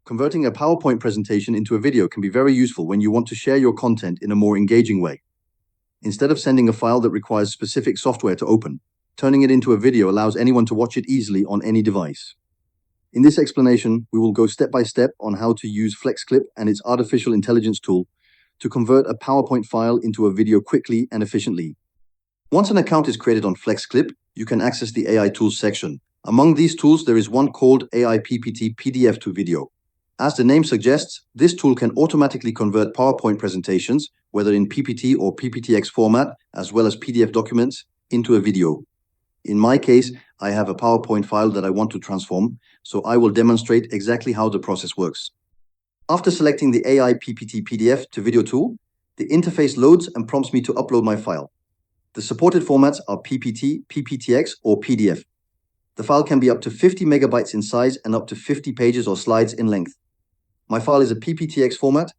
Converting a PowerPoint presentation into a video can be very useful when you want to share your content in a more engaging way. Instead of sending a file that requires specific software to open, turning it into a video allows anyone to watch it easily on any device. In this explanation, we will go step by step on how to use FlexClip and its artificial intelligence tool to convert a PowerPoint file into a video quickly and efficiently. Once an account is created on FlexClip, you can access the AI Tools section. Among these tools, there is one called AI PPT PDF to video. As the name suggests, this tool can automatically convert PowerPoint presentations, whether in PPT or PPTX format, as well as PDF documents, into a video. In my case, I have a PowerPoint file that I want to transform, so I will demonstrate exactly how the process works. After selecting the AI PPT PDF to video tool, the interface loads and prompts me to upload my file. The supported formats are PPT, PPTX, or PDF. The file can be up to 50 megabytes in size and up to 50 pages or slides in length. My file is a PPTX format,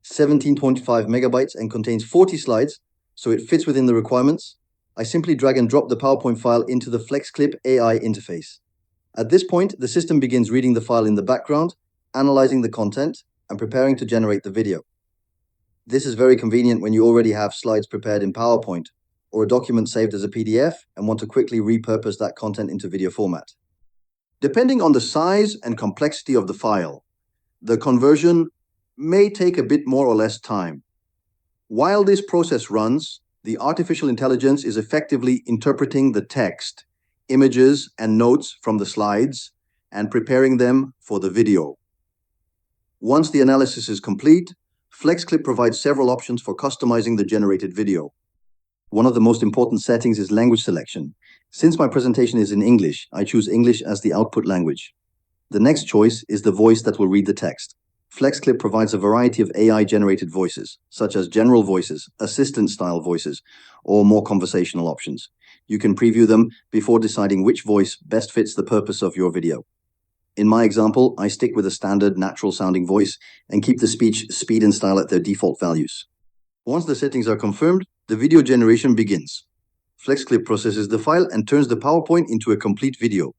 17.5 megabytes, and contains 40 slides, so it fits within the requirements. I simply drag and drop the PowerPoint file into the FlexClip AI interface. At this point, the system begins reading the file in the background, analyzing the content, and preparing to generate the video. This is very convenient when you already have slides prepared in PowerPoint or a document saved as a PDF and want to quickly repurpose that content into video format. Depending on the size and complexity of the file, the conversion may take a bit more or less time. While this process runs, the artificial intelligence is effectively interpreting the text, images, and notes from the slides and preparing them for the video. Once the analysis is complete, FlexClip provides several options for customizing the generated video. One of the most important settings is language selection. Since my presentation is in English, I choose English as the output language. The next choice is the voice that will read the text. FlexClip provides a variety of AI-generated voices, such as general voices, assistant-style voices, or more conversational options. You can preview them before deciding which voice best fits the purpose of your video. In my example, I stick with a standard natural-sounding voice and keep the speech speed and style at their default values. Once the settings are confirmed, the video generation begins. FlexClip processes the file and turns the PowerPoint into a complete video.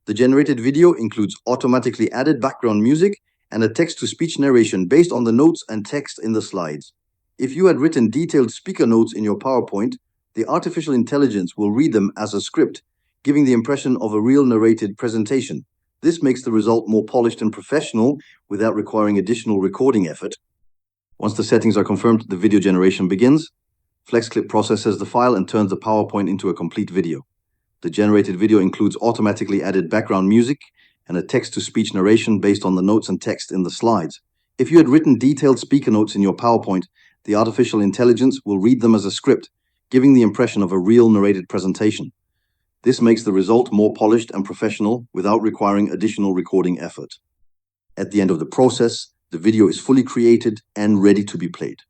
The generated video includes automatically added background music and a text-to-speech narration based on the notes and text in the slides. If you had written detailed speaker notes in your PowerPoint, the artificial intelligence will read them as a script, giving the impression of a real narrated presentation. This makes the result more polished and professional without requiring additional recording effort. Once the settings are confirmed, the video generation begins. FlexClip processes the file and turns the PowerPoint into a complete video. The generated video includes automatically added background music and a text-to-speech narration based on the notes and text in the slides. If you had written detailed speaker notes in your PowerPoint, the artificial intelligence will read them as a script, giving the impression of a real narrated presentation. This makes the result more polished and professional without requiring additional recording effort. At the end of the process, the video is fully created and ready to be played.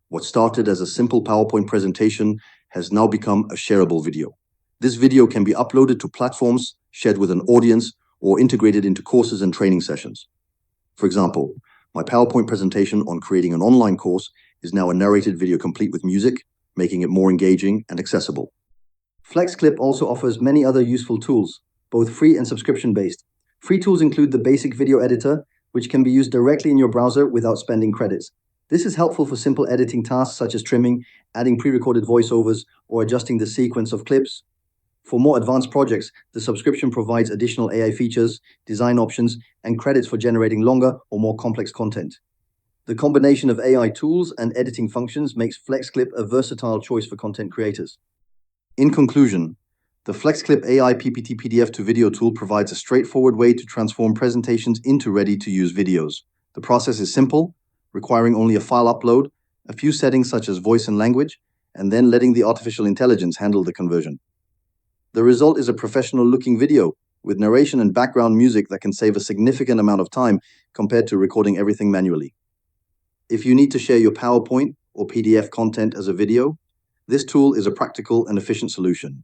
What started as a simple PowerPoint presentation has now become a shareable video. This video can be uploaded to platforms, shared with an audience, or integrated into courses and training sessions. For example, my PowerPoint presentation on creating an online course is now a narrated video complete with music, making it more engaging and accessible. FlexClip also offers many other useful tools, both free and subscription-based. Free tools include the basic video editor, which can be used directly in your browser without spending credits. This is helpful for simple editing tasks such as trimming, adding pre-recorded voiceovers, or adjusting the sequence of clips. For more advanced projects, the subscription provides additional AI features, design options, and credits for generating longer or more complex content. The combination of AI tools and editing functions makes FlexClip a versatile choice for content creators. In conclusion, the FlexClip AI PPT PDF to video tool provides a straightforward way to transform presentations into ready-to-use videos. The process is simple, requiring only a file upload, a few settings such as voice and language, and then letting the artificial intelligence handle the conversion. The result is a professional-looking video with narration and background music that can save a significant amount of time compared to recording everything manually. If you need to share your PowerPoint or PDF content as a video, this tool is a practical and efficient solution.